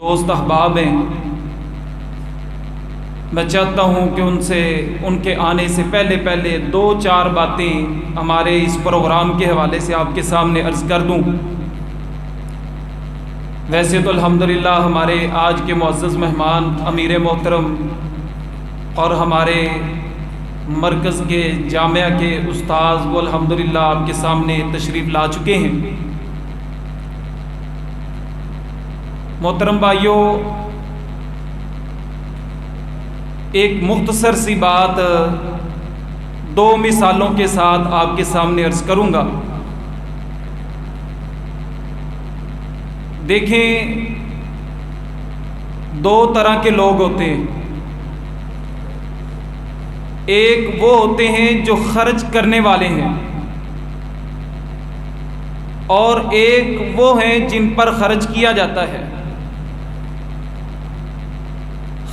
دوست احباب ہیں، میں چاہتا ہوں کہ ان کے آنے سے پہلے دو چار باتیں ہمارے اس پروگرام کے حوالے سے آپ کے سامنے عرض کر دوں۔ ویسے تو الحمدللہ ہمارے آج کے معزز مہمان امیر محترم اور ہمارے مرکز کے جامعہ کے استاذ وہ الحمدللہ آپ کے سامنے تشریف لا چکے ہیں۔ محترم بھائیوں، ایک مختصر سی بات دو مثالوں کے ساتھ آپ کے سامنے عرض کروں گا۔ دیکھیں، دو طرح کے لوگ ہوتے ہیں۔ ایک وہ ہوتے ہیں جو خرچ کرنے والے ہیں، اور ایک وہ ہیں جن پر خرچ کیا جاتا ہے۔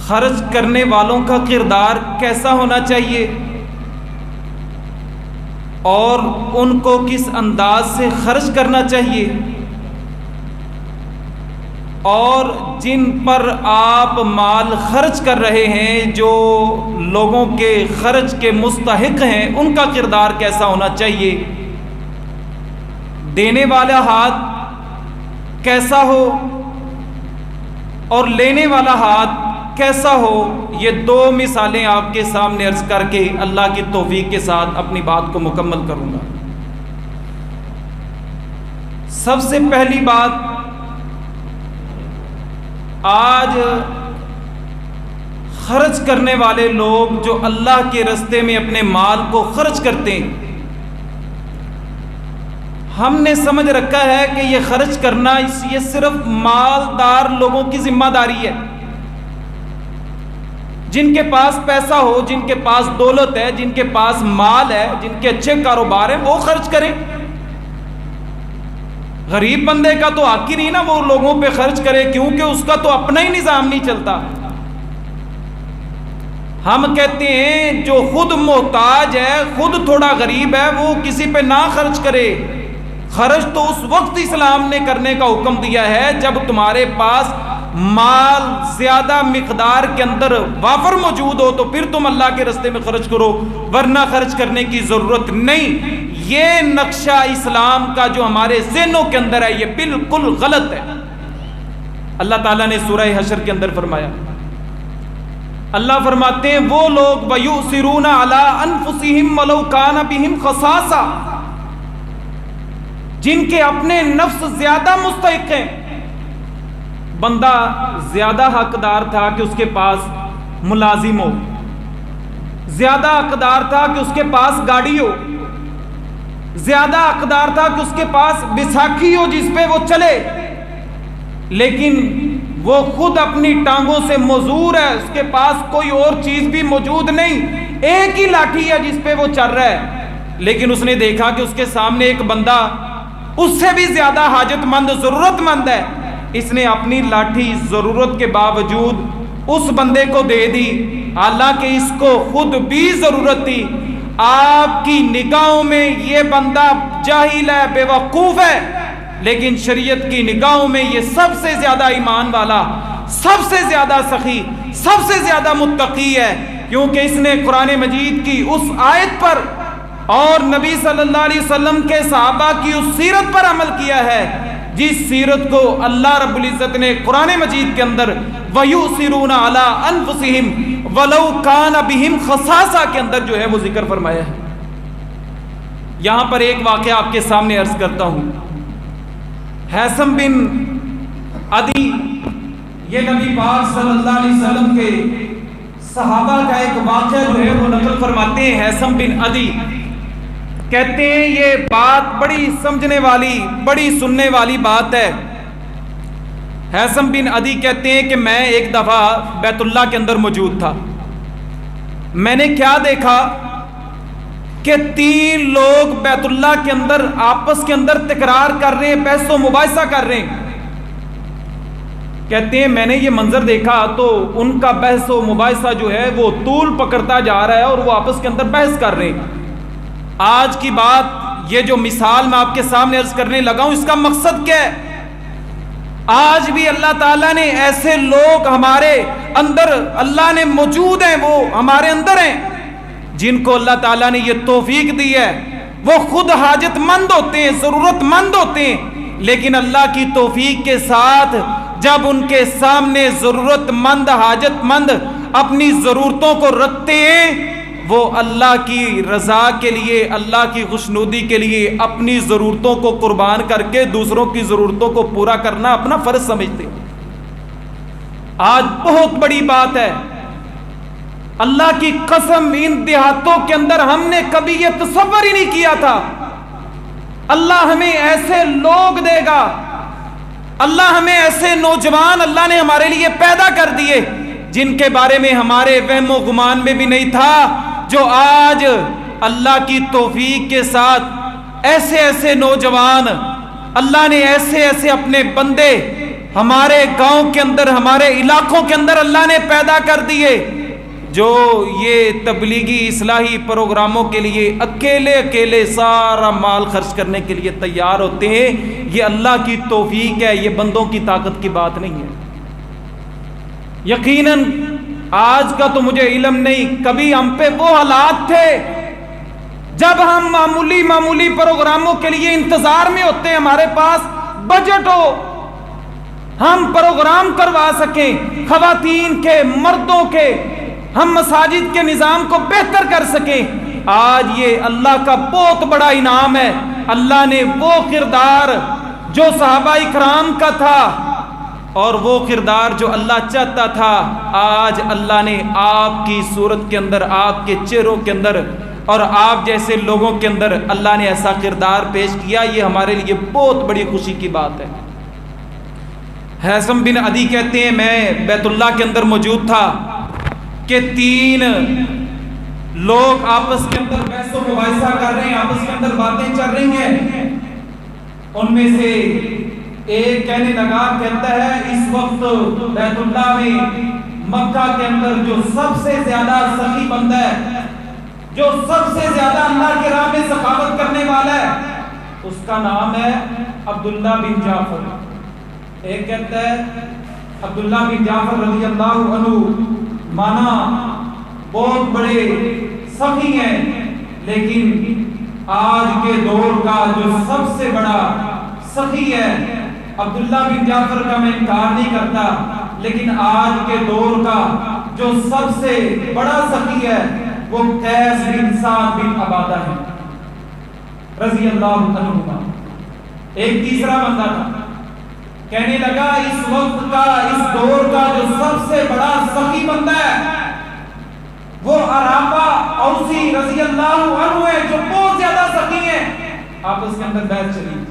خرچ کرنے والوں کا کردار کیسا ہونا چاہیے اور ان کو کس انداز سے خرچ کرنا چاہیے، اور جن پر آپ مال خرچ کر رہے ہیں، جو لوگوں کے خرچ کے مستحق ہیں، ان کا کردار کیسا ہونا چاہیے، دینے والا ہاتھ کیسا ہو اور لینے والا ہاتھ کیسا ہو، یہ دو مثالیں آپ کے سامنے عرض کر کے اللہ کی توفیق کے ساتھ اپنی بات کو مکمل کروں گا۔ سب سے پہلی بات، آج خرچ کرنے والے لوگ جو اللہ کے راستے میں اپنے مال کو خرچ کرتے ہیں، ہم نے سمجھ رکھا ہے کہ یہ خرچ کرنا یہ صرف مالدار لوگوں کی ذمہ داری ہے۔ جن کے پاس پیسہ ہو، جن کے پاس دولت ہے، جن کے پاس مال ہے، جن کے اچھے کاروبار ہیں، وہ خرچ کریں۔ غریب بندے کا تو حق ہی نہیں نا وہ لوگوں پہ خرچ کرے، کیونکہ اس کا تو اپنا ہی نظام نہیں چلتا۔ ہم کہتے ہیں جو خود محتاج ہے، خود تھوڑا غریب ہے، وہ کسی پہ نہ خرچ کرے۔ خرچ تو اس وقت اسلام نے کرنے کا حکم دیا ہے جب تمہارے پاس مال زیادہ مقدار کے اندر وافر موجود ہو، تو پھر تم اللہ کے راستے میں خرچ کرو، ورنہ خرچ کرنے کی ضرورت نہیں۔ یہ نقشہ اسلام کا جو ہمارے ذہنوں کے اندر ہے، یہ بالکل غلط ہے۔ اللہ تعالیٰ نے سورہ حشر کے اندر فرمایا، اللہ فرماتے ہیں وہ لوگ وَيُؤْثِرُونَ عَلَىٰ أَنفُسِهِمْ وَلَوْ كَانَ بِهِمْ خَصَاصَةٌ، جن کے اپنے نفس زیادہ مستحق ہیں۔ بندہ زیادہ حقدار تھا کہ اس کے پاس ملازم ہو، زیادہ حقدار تھا کہ اس کے پاس گاڑی ہو، زیادہ حقدار تھا کہ اس کے پاس بیساکھی ہو جس پہ وہ چلے، لیکن وہ خود اپنی ٹانگوں سے معذور ہے، اس کے پاس کوئی اور چیز بھی موجود نہیں، ایک ہی لاٹھی ہے جس پہ وہ چل رہا ہے۔ لیکن اس نے دیکھا کہ اس کے سامنے ایک بندہ اس سے بھی زیادہ حاجت مند، ضرورت مند ہے، اس نے اپنی لاٹھی ضرورت کے باوجود اس بندے کو دے دی، حالانکہ اس کو خود بھی ضرورت تھی۔ آپ کی نگاہوں میں یہ بندہ جاہل ہے، بے وقوف ہے، لیکن شریعت کی نگاہوں میں یہ سب سے زیادہ ایمان والا، سب سے زیادہ سخی، سب سے زیادہ متقی ہے، کیونکہ اس نے قرآن مجید کی اس آیت پر اور نبی صلی اللہ علیہ وسلم کے صحابہ کی اس سیرت پر عمل کیا ہے، جس سیرت کو اللہ رب العزت نے قرآن مجید کے اندر وَيُؤْثِرُونَ عَلَىٰ أَنفُسِهِمْ وَلَوْ كَانَ بِهِمْ خَصَاصَةٌ کے اندر جو ہے وہ ذکر فرمایا ہے۔ یہاں پر ایک واقعہ آپ کے سامنے عرض کرتا ہوں۔ حیثم بن عدی، یہ نبی پاک صلی اللہ علیہ وسلم کے صحابہ کا ایک واقعہ جو ہے وہ نقل فرماتے ہیں۔ حیثم بن عدی کہتے ہیں یہ بات بڑی سمجھنے والی، بڑی سننے والی بات ہے۔ حیثم بن عدی کہتے ہیں کہ میں ایک دفعہ بیت اللہ کے اندر موجود تھا، میں نے کیا دیکھا کہ 3 لوگ بیت اللہ کے اندر آپس کے اندر تکرار کر رہے ہیں، بحث و مباحثہ کر رہے ہیں۔ کہتے ہیں میں نے یہ منظر دیکھا تو ان کا بحث و مباحثہ جو ہے وہ طول پکڑتا جا رہا ہے اور وہ آپس کے اندر بحث کر رہے ہیں۔ آج کی بات، یہ جو مثال میں آپ کے سامنے عرض کرنے لگا ہوں، اس کا مقصد کیا ہے؟ آج بھی اللہ تعالیٰ نے ایسے لوگ ہمارے اندر اللہ نے موجود ہیں، وہ ہمارے اندر ہیں جن کو اللہ تعالیٰ نے یہ توفیق دی ہے. وہ خود حاجت مند ہوتے ہیں، ضرورت مند ہوتے ہیں، لیکن اللہ کی توفیق کے ساتھ جب ان کے سامنے ضرورت مند حاجت مند اپنی ضرورتوں کو رکھتے ہیں، وہ اللہ کی رضا کے لیے، اللہ کی خوشنودی کے لیے اپنی ضرورتوں کو قربان کر کے دوسروں کی ضرورتوں کو پورا کرنا اپنا فرض سمجھتے ہیں. آج بہت بڑی بات ہے، اللہ کی قسم ان دیہاتوں کے اندر ہم نے کبھی یہ تصور ہی نہیں کیا تھا. اللہ ہمیں ایسے لوگ دے گا، اللہ ہمیں ایسے نوجوان اللہ نے ہمارے لیے پیدا کر دیے جن کے بارے میں ہمارے وہم و گمان میں بھی نہیں تھا، جو آج اللہ کی توفیق کے ساتھ ایسے ایسے نوجوان اللہ نے ایسے ایسے اپنے بندے ہمارے گاؤں کے اندر، ہمارے علاقوں کے اندر اللہ نے پیدا کر دیے، جو یہ تبلیغی اصلاحی پروگراموں کے لیے اکیلے سارا مال خرچ کرنے کے لیے تیار ہوتے ہیں. یہ اللہ کی توفیق ہے، یہ بندوں کی طاقت کی بات نہیں ہے. یقیناً آج کا تو مجھے علم نہیں، کبھی ہم پہ وہ حالات تھے جب ہم معمولی پروگراموں کے لیے انتظار میں ہوتے، ہمارے پاس بجٹ ہو، ہم پروگرام کروا سکیں، خواتین کے، مردوں کے، ہم مساجد کے نظام کو بہتر کر سکیں. آج یہ اللہ کا بہت بڑا انعام ہے. اللہ نے وہ کردار جو صحابہ اکرام کا تھا اور وہ کردار جو اللہ چاہتا تھا، آج اللہ نے آپ کی صورت کے اندر، آپ کے چہروں کے اندر اور آپ جیسے لوگوں کے اندر اللہ نے ایسا کردار پیش کیا. یہ ہمارے لیے بہت بڑی خوشی کی بات ہے. حیثم بن عدی کہتے ہیں میں بیت اللہ کے اندر موجود تھا کہ 3 لوگ آپس کے اندر بحث و مباحثہ کر رہے ہیں، آپس کے اندر باتیں چل رہی ہیں. ان میں سے ایک کہنے لگا، کہتا ہے اس وقت بیت اللہ میں مکہ کے اندر جو سب سے زیادہ سخی بندہ ہے، جو سب سے زیادہ اللہ کے راہ میں سخاوت کرنے والا ہے، اس کا نام ہے عبداللہ بن جعفر. ایک کہتا ہے عبداللہ بن جعفر رضی اللہ عنہ مانا بہت بڑے سخی ہیں، لیکن آج کے دور کا جو سب سے بڑا سخی ہے عبداللہ بن جعفر کا میں انکار نہیں کرتا، لیکن آج کے دور کا جو سب سے بڑا سخی ہے وہ قیس بن سعد بن عبادہ ہے رضی اللہ عنہ. ایک تیسرا بندہ تھا، کہنے لگا اس وقت کا، اس دور کا جو سب سے بڑا سخی بندہ ہے وہ عرابہ اوسی رضی اللہ عنہ ہے، جو بہت زیادہ سخی ہیں. آپس کے اندر بحث چلی.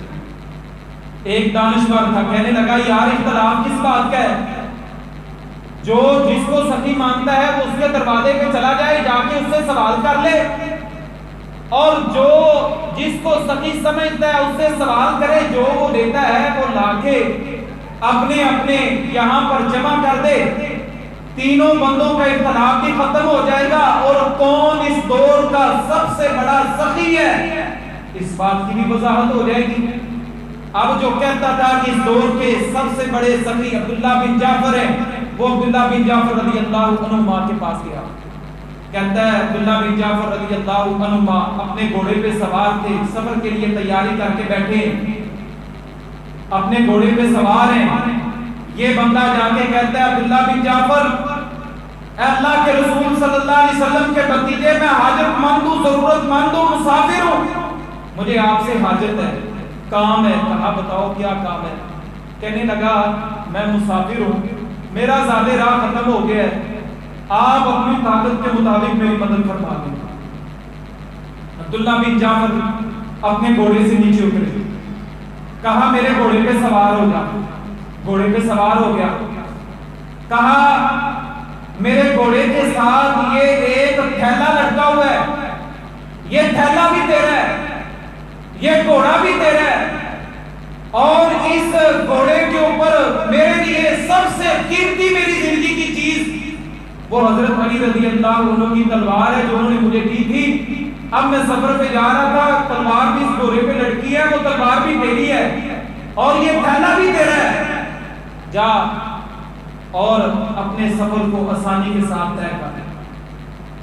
ایک دانشور تھا، کہنے لگا یار اختلاف کس بات کا ہے، جو جس کو سخی مانتا ہے وہ اس کے دروازے پہ چلا جائے، جا کے اس سے سوال کر لے، اور جو جس کو سخی سمجھتا ہے اس سے سوال کرے، جو وہ دیتا ہے وہ لا کے اپنے اپنے یہاں پر جمع کر دے. تینوں بندوں کا اختلاف بھی ختم ہو جائے گا، اور کون اس دور کا سب سے بڑا سخی ہے اس بات کی بھی وضاحت ہو جائے گی. اب جو کہتا تھا کہ اس دور کے سب سے بڑے سخی عبداللہ بن جعفر ہیں، وہ عبداللہ بن جعفر رضی اللہ عنہ ماں کے پاس گیا. کہتا ہے عبداللہ بن جعفر رضی اللہ عنہ اپنے گھوڑے پہ سوار تھے، سفر کے لیے تیاری کر کے بیٹھے، اپنے گھوڑے پہ سوار ہیں. یہ بندہ جا کے کہتا ہے عبداللہ بن جعفر، اے اللہ کے رسول صلی اللہ علیہ وسلم کے بھتیجے، میں حاجت مند ہوں، ضرورت مند ہوں، مسافر ہوں، مجھے آپ سے حاجت ہے، کام ہے. کہا بتاؤ کیا کام ہے. کہنے لگا میں مسافر ہوں، میرا زاد راہ ختم ہو گیا ہے، آپ اپنی طاقت کے مطابق میری مدد فرما دیں. عبداللہ بن جعفر اپنے گھوڑے سے نیچے اترے، کہا میرے گھوڑے پہ سوار ہو جا. گھوڑے پہ سوار ہو گیا. کہا میرے گھوڑے کے ساتھ یہ ایک تھیلا لٹکا ہوا ہے، یہ تھیلا بھی تیرا ہے، یہ گھوڑا بھی تیرا ہے، اور اس گھوڑے کے اوپر میرے لیے سب سے قیمتی میری زندگی کی چیز وہ حضرت علی رضی اللہ عنہ کی تلوار ہے جو انہوں نے مجھے دی تھی. اب میں سفر پہ جا رہا تھا، تلوار بھی اس گھوڑے پہ لٹکی ہے، وہ تلوار بھی تیری ہے، اور یہ تھیلا بھی تیرا ہے. جا اور اپنے سفر کو آسانی کے ساتھ طے کر۔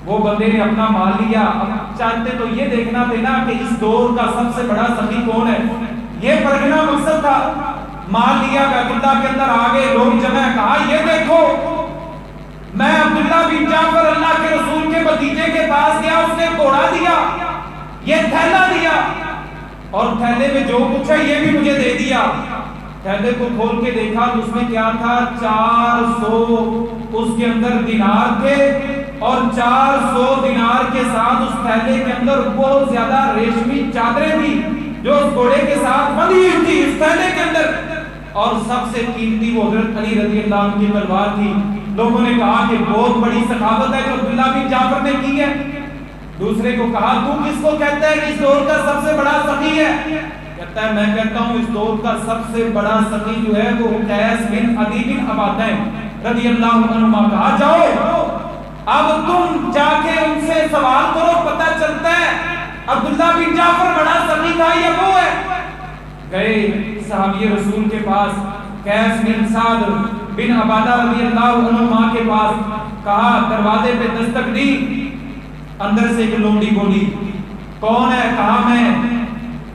وہ بندے نے اپنا مال لیا۔ اب چاہتے تو یہ دیکھنا تھے نا کہ اس دور کا سب سے بڑا سخی کون ہے، یہ پرکھنا مقصد تھا۔ مال لیا، بیت اللہ کے اندر آگے لوگ جمع، کہا یہ دیکھو میں عبداللہ بن جعفر اللہ کے رسول کے بھتیجے کے پاس گیا، اس نے گھوڑا دیا، یہ تھیلا دیا، اور تھیلے میں جو کچھ ہے یہ بھی مجھے دے دیا۔ تھیلے کو کھول کے دیکھا تو اس میں کیا تھا، 400 اس کے اندر دینار تھے، اور 400 دینار کے ساتھ اس تھیلے کے اندر بہت زیادہ ریشمی چادریں تھی جو اس گھوڑے کے ساتھ بندھی ہوئی تھی اس تھیلے کے اندر، اور سب سے قیمتی وہ حضرت علی رضی اللہ عنہ کی تلوار تھی۔ لوگوں نے کہا کہ بہت بڑی سخاوت ہے جو عبداللہ بن جعفر نے کی ہے۔ دوسرے کو کہا تو کس کو کہتا ہے کہ اس دور کا سب سے بڑا سخی ہے؟ کہتا ہے میں کہتا ہوں اس دور کا سب سے بڑا سخی جو ہے وہ قیس بن عدی بن عبادہ رضی اللہ عنہ۔ کہا جاؤ اب تم جا کے ان سے سوال کرو، پتہ چلتا ہے عبداللہ بن جعفر بڑا سخی تھا یا وہ ہے۔ گئے صحابی رسول کے پاس، قیس بن سعد بن عبادہ رضی اللہ عنہ کے پاس، کہا دروازے پہ دستک دی، اندر سے ایک لونڈی بولی کون ہے؟ کہا میں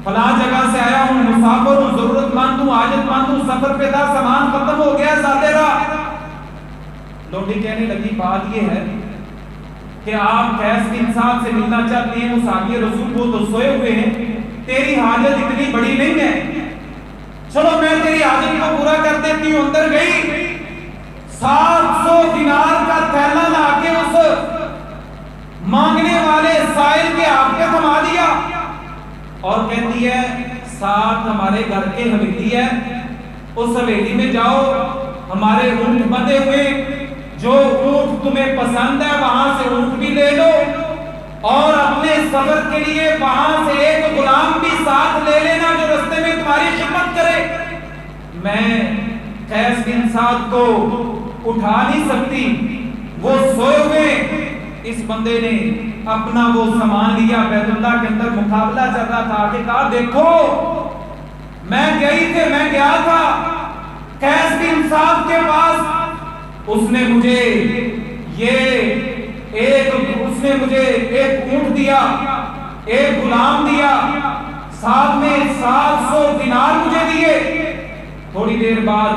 فلاں جگہ سے آیا ہوں، مسافر ہوں، ضرورت مند ہوں، حاجت مند ہوں، سفر پہ تھا، سامان ختم ہو گیا، ذاتے راہ۔ لونڈی کہنے لگی بات یہ ہے کہ آپ قیس بن سعد سے ملنا چاہتے ہیں، وہ صحابی رسول کو تو سوئے ہوئے ہیں، تیری حاجت اتنی بڑی نہیں ہے، چلو میں تیری حاجت کو پورا کر دیتی ہوں۔ اندر گئی، 700 دینار کا تھیلا لا کے اس مانگنے والے سائل کے ہاتھ پہ تھما دیا، اور کہتی ہے ساتھ ہمارے گھر کے حویلی ہے، اس حویلی میں جاؤ، ہمارے اونٹ بندھے ہوئے، جو اونٹ تمہیں پسند ہے وہاں سے اونٹ بھی لے لو، اور اپنے سفر کے لیے وہاں سے ایک غلام بھی ساتھ لے لینا جو رستے میں تمہاری خدمت کرے۔ میں قیس بن سعد کو اٹھا نہیں سکتی، وہ سوئے ہوئے۔ اس بندے نے اپنا وہ سامان لیا، بیت اللہ کے اندر مقابلہ چل رہا تھا کہ کہا دیکھو میں گیا تھا قیس بن سعد کے پاس، اس نے مجھے ایک اونٹ دیا، ایک غلام دیا، ساتھ میں 700 دینار مجھے دیے۔ تھوڑی دیر بعد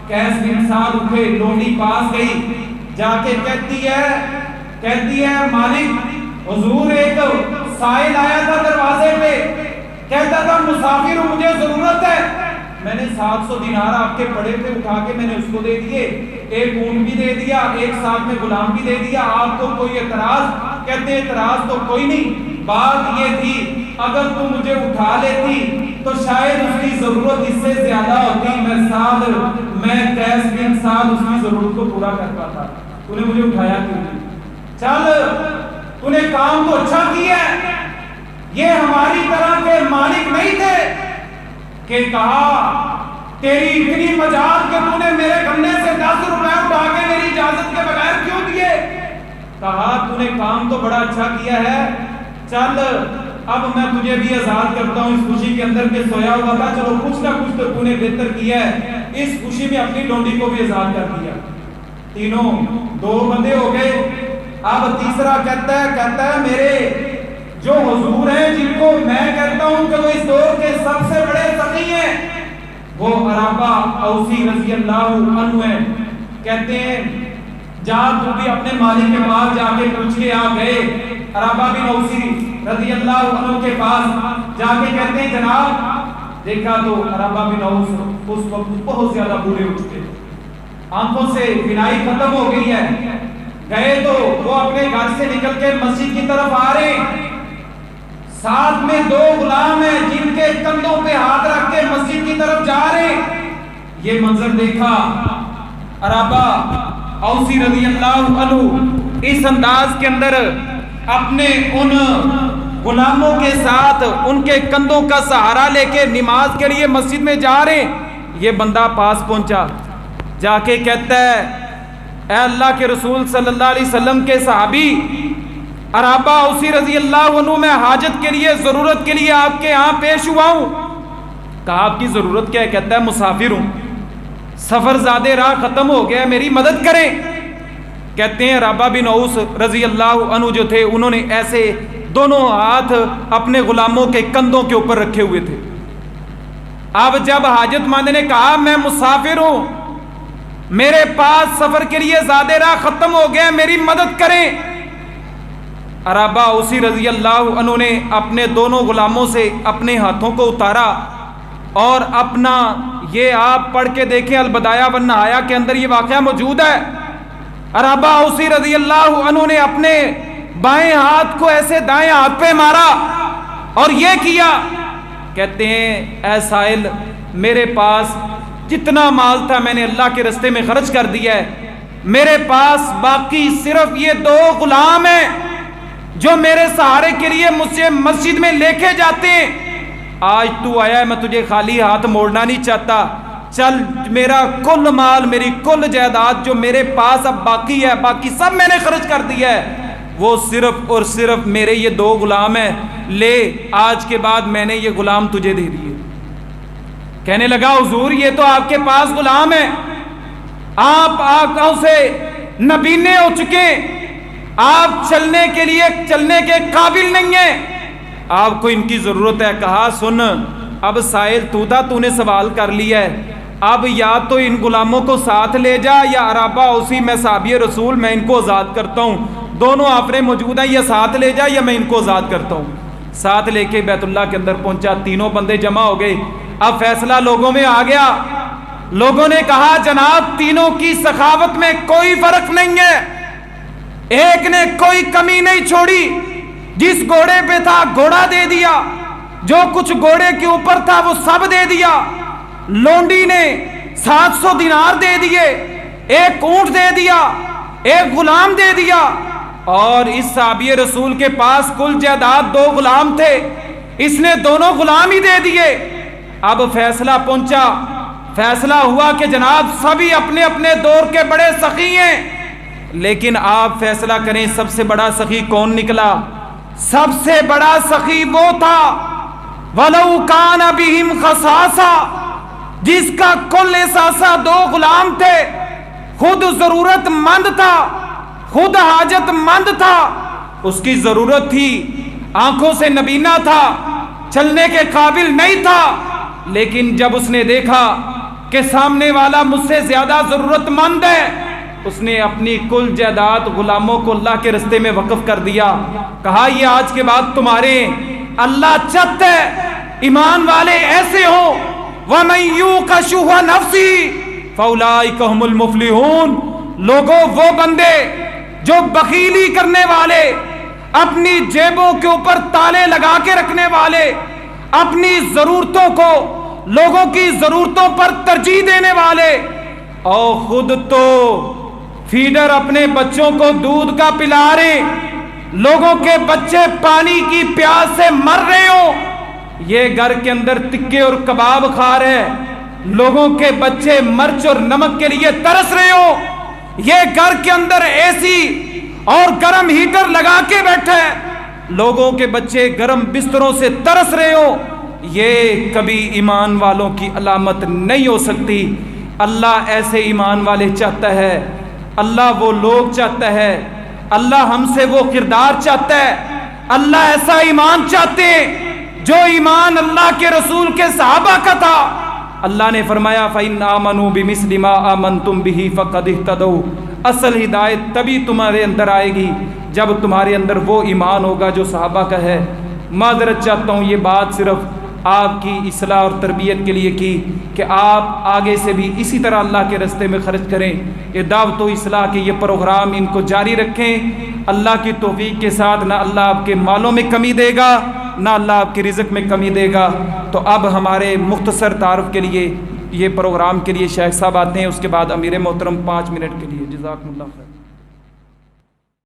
قیس بن سعد اٹھے، لونڈی پاس گئی، جا کے کہتی ہے مالک حضور ایک سائل آیا تھا دروازے پہ، کہتا تھا مسافر ہوں مجھے ضرورت ہے، میں نے 700 دینار آپ کے پڑے تھے اٹھا کے میں نے اس کو دے دیے، ایک اونٹ بھی دے دیا، ایک ساتھ میں غلام بھی دے دیا، آپ کو کوئی اعتراض؟ کہتے ہیں اعتراض تو کوئی نہیں، بات یہ تھی اگر تم مجھے اٹھا لیتی تو شاید اس کی ضرورت اس سے زیادہ ہوتی، میں قیس بن سعد اس کی ضرورت کو پورا کر پاتا، تو نے مجھے اٹھایا کیوں نہیں؟ چل تو نے کام تو اچھا کیا ہے، یہ ہماری طرح کے مالک نہیں تھے کہ کہا تیری اتنی مجال کہ تو نے میرے گھنے سے 10 روپے اٹھا کے میری اجازت کے بغیر کیوں دیے؟ کہا تو نے کام تو بڑا اچھا کیا ہے، چل اب میں تجھے بھی آزاد کرتا ہوں اس خوشی کے اندر کہ سویا ہوا تھا، چلو کچھ نہ کچھ تو نے بہتر کیا ہے، اس خوشی میں اپنی لونڈی کو بھی آزاد کر دیا۔ تینوں 2 بندے ہو گئے۔ اب تیسرا کہتا ہے میرے جو حضور ہیں جن کو میں کہتا ہوں کہ وہ اس دور کے سب سے بڑے سخی ہیں، وہ عرابہ اوسی رضی اللہ عنہ ہیں، کہتے ہیں جا تو بھی اپنے مالک کے پاس جا کے پوچھ کے آ گئے۔ عرابہ بن اوسی رضی اللہ عنہ کے پاس جا کے کہتے ہیں جناب، دیکھا تو عرابہ بن اوس اس وقت بہت زیادہ بوڑھے ہو چکے، آنکھوں سے بینائی ختم ہو گئی ہے، گئے تو وہ اپنے گھر سے نکل کے مسجد کی طرف آ رہے ہیں، ساتھ میں 2 غلام ہیں جن کے کندھوں پہ ہاتھ رکھ کے مسجد کی طرف جا رہے ہیں۔ یہ منظر دیکھا عرابہ اوسی رضی اللہ عنہ اس انداز کے اندر اپنے ان غلاموں کے ساتھ ان کے کندھوں کا سہارا لے کے نماز کے لیے مسجد میں جا رہے ہیں۔ یہ بندہ پاس پہنچا، جا کے کہتا ہے اے اللہ کے رسول صلی اللہ علیہ وسلم کے صحابی عرابہ اوسی رضی اللہ عنہ، میں حاجت کے لیے ضرورت کے لیے آپ کے ہاں پیش ہوا ہوں۔ کہا آپ کی ضرورت کیا ہے؟ کہتا ہے مسافر ہوں، سفر زیادہ راہ ختم ہو گیا، میری مدد کریں۔ کہتے ہیں رابعہ بن اوس رضی اللہ عنہ جو تھے، انہوں نے ایسے دونوں ہاتھ اپنے غلاموں کے کندھوں کے اوپر رکھے ہوئے تھے۔ اب جب حاجت مند نے کہا میں مسافر ہوں، میرے پاس سفر کے لیے زیادہ راہ ختم ہو گیا، میری مدد کریں، رابعہ اوسی رضی اللہ عنہ نے اپنے دونوں غلاموں سے اپنے ہاتھوں کو اتارا اور اپنا، یہ آپ پڑھ کے دیکھیں البدایہ والنہایہ کے اندر یہ واقعہ موجود ہے، رابعہ اوسی رضی اللہ عنہ نے اپنے بائیں ہاتھ کو ایسے دائیں ہاتھ پہ مارا اور یہ کیا، کہتے ہیں اے سائل میرے پاس جتنا مال تھا میں نے اللہ کے راستے میں خرچ کر دیا ہے، میرے پاس باقی صرف یہ 2 غلام ہیں جو میرے سہارے کے لیے مجھے مسجد میں لے کے جاتے ہیں، آج تو آیا ہے میں تجھے خالی ہاتھ موڑنا نہیں چاہتا، چل میرا کل مال، میری کل جائیداد جو میرے پاس اب باقی ہے، باقی سب میں نے خرچ کر دیا ہے، وہ صرف اور صرف میرے یہ 2 غلام ہیں، لے آج کے بعد میں نے یہ غلام تجھے دے دیے۔ کہنے لگا حضور یہ تو آپ کے پاس غلام ہیں، آپ آنکھوں سے نبینے ہو چکے، آپ چلنے کے قابل نہیں ہیں، آپ کو ان کی ضرورت ہے۔ کہا سن اب سائل تو نے سوال کر لیا ہے، اب یا تو ان غلاموں کو ساتھ لے جا یا رابعہ اوسی میں صحابی رسول میں ان کو آزاد کرتا ہوں، دونوں آفریں موجود ہیں، یا ساتھ لے جا یا میں ان کو آزاد کرتا ہوں۔ ساتھ لے کے بیت اللہ کے اندر پہنچا، تینوں بندے جمع ہو گئے، اب فیصلہ لوگوں میں آ گیا، لوگوں نے کہا جناب تینوں کی سخاوت میں کوئی فرق نہیں ہے، ایک نے کوئی کمی نہیں چھوڑی، جس گھوڑے پہ تھا گھوڑا دے دیا، جو کچھ گھوڑے کے اوپر تھا وہ سب دے دیا، لونڈی نے 700 دینار دے دیے، ایک اونٹ دے دیا، ایک غلام دے دیا، اور اس صحابی رسول کے پاس کل جائیداد 2 غلام تھے، اس نے دونوں غلام ہی دے دیے۔ اب فیصلہ پہنچا، فیصلہ ہوا کہ جناب سبھی اپنے اپنے دور کے بڑے سخی ہیں، لیکن آپ فیصلہ کریں سب سے بڑا سخی کون نکلا؟ سب سے بڑا سخی وہ تھا وَلَوْ كَانَ بِهِمْ خَصَاصَةٌ، جس کا کل اثاثہ 2 غلام تھے، خود ضرورت مند تھا، خود حاجت مند تھا، اس کی ضرورت تھی، آنکھوں سے نبینا تھا، چلنے کے قابل نہیں تھا، لیکن جب اس نے دیکھا کہ سامنے والا مجھ سے زیادہ ضرورت مند ہے، اس نے اپنی کل جائیداد غلاموں کو اللہ کے راستے میں وقف کر دیا، کہا یہ آج کے بعد تمہارے، اللہ چاہتا ہے ایمان والے ایسے ہوں، وَمَن يُوقَ شُحَّ نَفْسِهِ فَأُولَٰئِكَ هُمُ الْمُفْلِحُونَ، لوگوں وہ بندے جو بخیلی کرنے والے، اپنی جیبوں کے اوپر تالے لگا کے رکھنے والے، اپنی ضرورتوں کو لوگوں کی ضرورتوں پر ترجیح دینے والے، اور خود تو فیڈر اپنے بچوں کو دودھ کا پلا رہے، لوگوں کے بچے پانی کی پیاس سے مر رہے ہوں، یہ گھر کے اندر تکے اور کباب کھا رہے، لوگوں کے بچے مرچ اور نمک کے لیے ترس رہے ہوں، یہ گھر کے اندر اے سی اور گرم ہیٹر لگا کے بیٹھے، لوگوں کے بچے گرم بستروں سے ترس رہے ہوں، یہ کبھی ایمان والوں کی علامت نہیں ہو سکتی۔ اللہ ایسے ایمان والے چاہتا ہے، اللہ وہ لوگ چاہتا ہے، اللہ ہم سے وہ کردار چاہتا ہے، اللہ ایسا ایمان چاہتے ہیں جو ایمان اللہ کے رسول کے صحابہ کا تھا۔ اللہ نے فرمایا فَإِنْ آمَنُوا بِمِثْلِ مَا آمَنْتُمْ بِهِ فَقَدِ اهْتَدَوْا، اصل ہدایت تبھی تمہارے اندر آئے گی جب تمہارے اندر وہ ایمان ہوگا جو صحابہ کا ہے۔ معذرت چاہتا ہوں یہ بات صرف آپ کی اصلاح اور تربیت کے لیے کی کہ آپ آگے سے بھی اسی طرح اللہ کے راستے میں خرچ کریں، یہ دعوت و اصلاح کے یہ پروگرام ان کو جاری رکھیں، اللہ کی توفیق کے ساتھ نہ اللہ آپ کے مالوں میں کمی دے گا نہ اللہ آپ کے رزق میں کمی دے گا۔ تو اب ہمارے مختصر تعارف کے لیے یہ پروگرام کے لیے شیخ صاحب آتے ہیں، اس کے بعد امیر محترم 5 منٹ کے لیے۔ جزاکم اللہ خیر۔